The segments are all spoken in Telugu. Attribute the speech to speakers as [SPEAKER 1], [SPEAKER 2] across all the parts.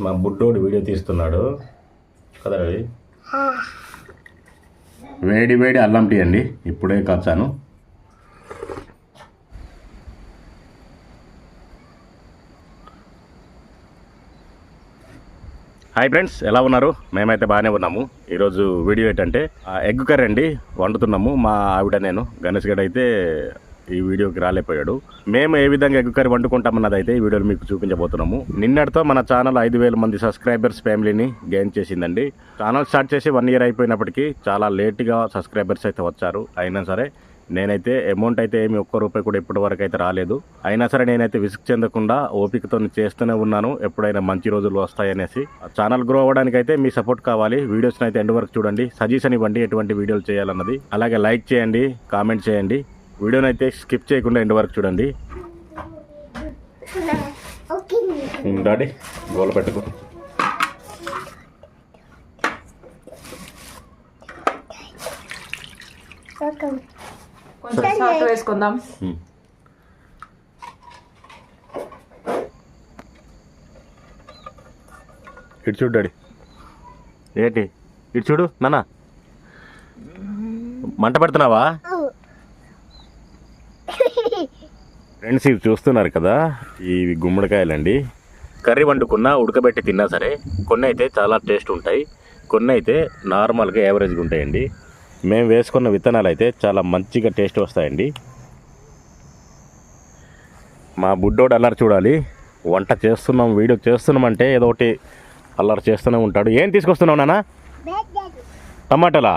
[SPEAKER 1] మా బుడ్డోడు వీడియో తీస్తున్నాడు కదా. వేడి వేడి అల్లం టీ అండి, ఇప్పుడే కాచాను. హాయ్ ఫ్రెండ్స్, ఎలా ఉన్నారు? మేమైతే బాగానే ఉన్నాము. ఈరోజు వీడియో ఏంటంటే ఎగ్ కర్రీ అండి వండుతున్నాము. మా ఆవిడ నేను, గణేష్ గడ్ అయితే ఈ వీడియోకి రాలేకపోయాడు. మేము ఏ విధంగా ఎగ్ కర్రీ వండుకుంటామన్నది అయితే ఈ వీడియోలో మీకు చూపించబోతున్నాము. నిన్నటితో మన ఛానల్ 5,000 మంది సబ్స్క్రైబర్స్ ఫ్యామిలీని గెయిన్ చేసిందండి. ఛానల్ స్టార్ట్ చేసి 1 year అయిపోయినప్పటికీ చాలా లేట్గా సబ్స్క్రైబర్స్ అయితే వచ్చారు. అయినా సరే నేనైతే అమౌంట్ అయితే ఏమి ₹1 కూడా ఇప్పటి వరకు అయితే రాలేదు. అయినా సరే నేనైతే విసుగు చెందకుండా ఓపికతో చేస్తూనే ఉన్నాను, ఎప్పుడైనా మంచి రోజులు వస్తాయనేసి. ఛానల్ గ్రో అవ్వడానికి అయితే మీ సపోర్ట్ కావాలి. వీడియోస్ని అయితే ఎండ్ వరకు చూడండి, సజెషన్ ఇవ్వండి ఎటువంటి వీడియోలు చేయాలన్నది. అలాగే లైక్ చేయండి, కామెంట్ చేయండి. వీడియోని అయితే స్కిప్ చేయకుండా ఎండ్ వరకు చూడండి. డాడీ గోల పెట్టుకో.
[SPEAKER 2] వేసుకుందాం.
[SPEAKER 1] ఇటు చూడు డాడీ. ఏంటి ఇటు చూడు నాన్న, మంట పెడుతున్నావా? ఫ్రెండ్స్, ఇవి చూస్తున్నారు కదా, ఇవి గుమ్మడికాయలండి. కర్రీ వండుకున్నా ఉడకబెట్టి తిన్నా సరే కొన్ని అయితే చాలా టేస్ట్ ఉంటాయి, కొన్ని అయితే నార్మల్గా యావరేజ్గా ఉంటాయండి. మేము వేసుకున్న విత్తనాలు అయితే చాలా మంచిగా టేస్ట్ వస్తాయండి. మా బుడ్డోడు అల్లరి చూడాలి. వంట చేస్తున్నాం, వీడియో చేస్తున్నామంటే ఏదో ఒకటి అల్లరి చేస్తూనే ఉంటాడు. ఏం తీసుకొస్తున్నావు నాన్న? టమాటాలా?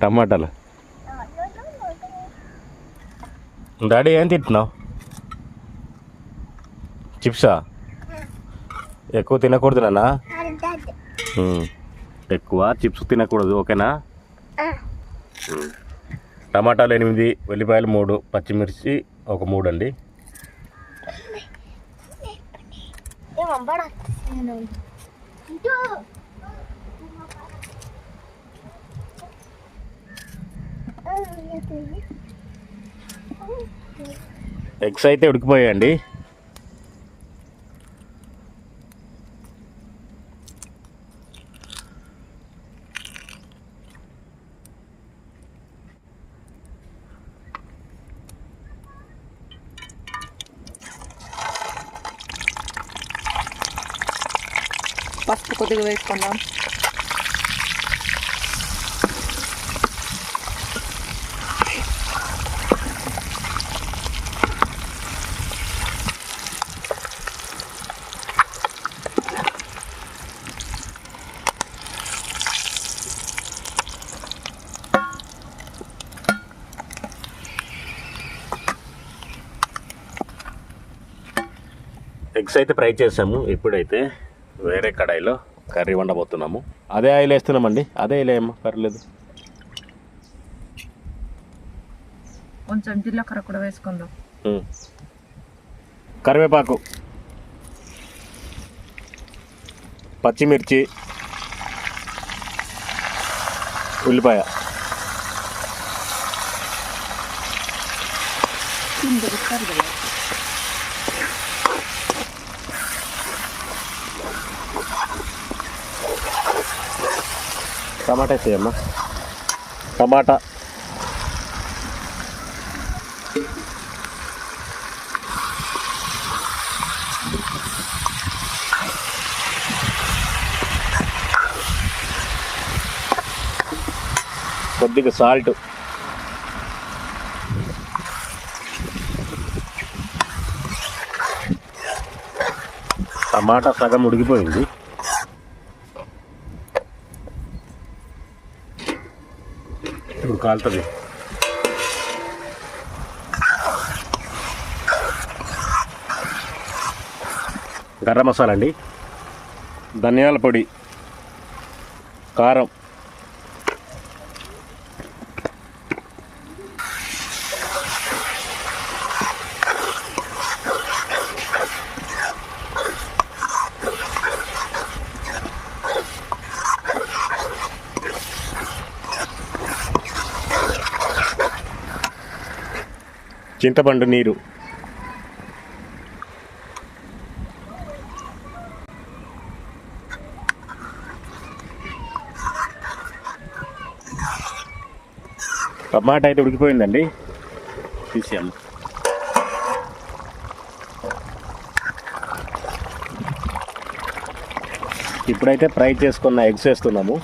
[SPEAKER 1] టమాటాలు. డాడీ ఏం తింటున్నావు? చిప్సా? ఎక్కువ తినకూడదు నాన్న, ఎక్కువ చిప్స్ తినకూడదు, ఓకేనా? టమాటాలు 8, ఉల్లిపాయలు 3, పచ్చిమిర్చి ఒక 3 అండి. ఎగ్స్ అయితే ఉడికిపోయాయండి.
[SPEAKER 2] పసుపు కొద్దిగా వేసుకుందాం.
[SPEAKER 1] ఎగ్స్ అయితే ఫ్రై చేసాము. ఇప్పుడైతే వేరే కడాయిలో కర్రీ వండబోతున్నాము. అదే ఆయిల్ వేస్తున్నామండి, అదే ఆయిల్ ఏమో పర్లేదు.
[SPEAKER 2] కొంచెం జీలకర్ర కూడా వేసుకుందాం.
[SPEAKER 1] కరివేపాకు, పచ్చిమిర్చి, ఉల్లిపాయ, టమాటా వేసేయమ్మా. టమాటా, కొద్దిగా సాల్ట్, టమాటా సగం ఉడికిపోయింది. ఇప్పుడు కాలుతుంది. గరం మసాలా అండి, ధనియాల పొడి, కారం, చింతపండు నీరు, టమాటా అయితే ఉడికిపోయిందండి, తీసాము. ఇప్పుడైతే ఫ్రై చేసుకున్న ఎగ్స్ వేస్తున్నాము.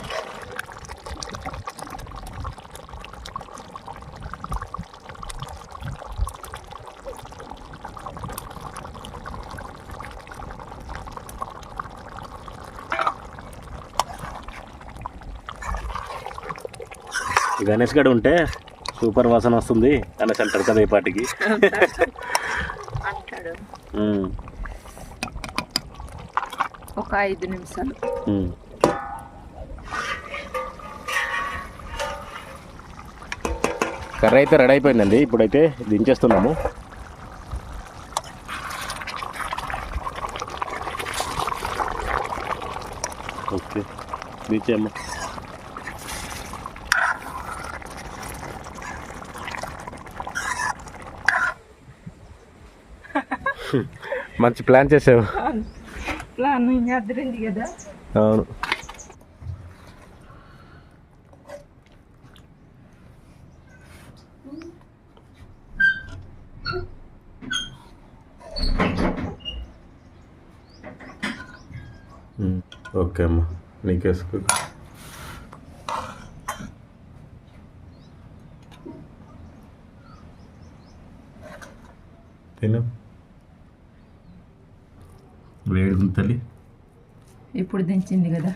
[SPEAKER 1] గణేష్ గడు ఉంటే సూపర్ వాసన వస్తుంది అనేసి అంటారు కదా ఈ పాటికి.
[SPEAKER 2] ఒక 5 నిమిషాలు.
[SPEAKER 1] కర్రీ అయితే రెడీ అయిపోయిందండి, ఇప్పుడైతే దించేస్తున్నాము. ఓకే, దించేమ్మా. మంచి ప్లాన్ చేసావు.
[SPEAKER 2] ప్లాన్ అదిరింది కదా.
[SPEAKER 1] అవును. ఓకే అమ్మా, నీకేసుకో. తిను, వేడి తల్లి.
[SPEAKER 2] ఇప్పుడు దించింది కదా.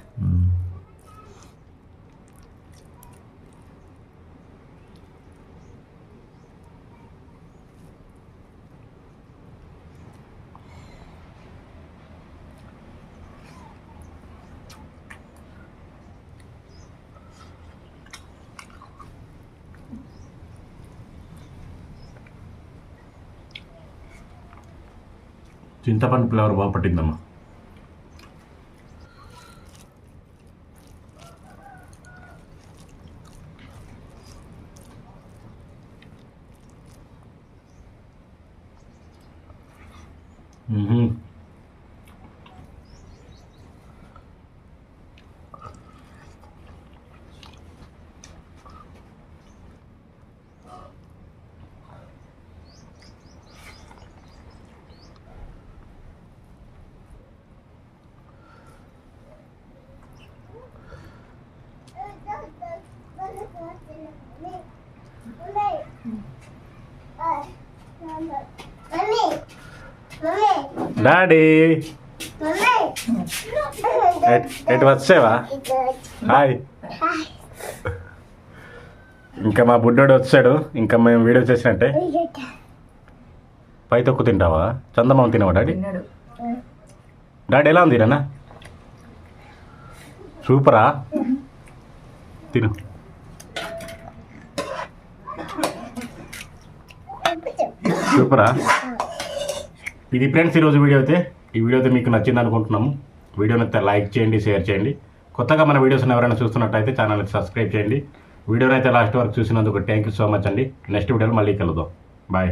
[SPEAKER 1] చింతపండు ఫ్లేవర్ బాగా పట్టిందమ్మా. డాడీ ఎటు వచ్చావా? హాయ్. ఇంకా మా బుడ్డోడు వచ్చాడు, ఇంకా మేము వీడియో చేసినట్టే. పై తొక్కు తింటావా? చందమామ తినవా డాడీ? డాడీ ఎలా ఉంది రన్నా? సూపరా, తిను. సూపరా. ఇది ఫ్రెండ్స్ ఈరోజు వీడియో అయితే. ఈ వీడియో అయితే మీకు నచ్చింది అనుకుంటున్నాము. వీడియోని అయితే లైక్ చేయండి, షేర్ చేయండి. కొత్తగా మన వీడియోస్ని ఎవరైనా చూస్తున్నట్టయితే ఛానల్ని సబ్స్క్రైబ్ చేయండి. వీడియోని అయితే లాస్ట్ వరకు చూసినందుకు థ్యాంక్ యూ సో మచ్ అండి. నెక్స్ట్ వీడియోలో మళ్ళీ కలుద్దాం. బాయ్.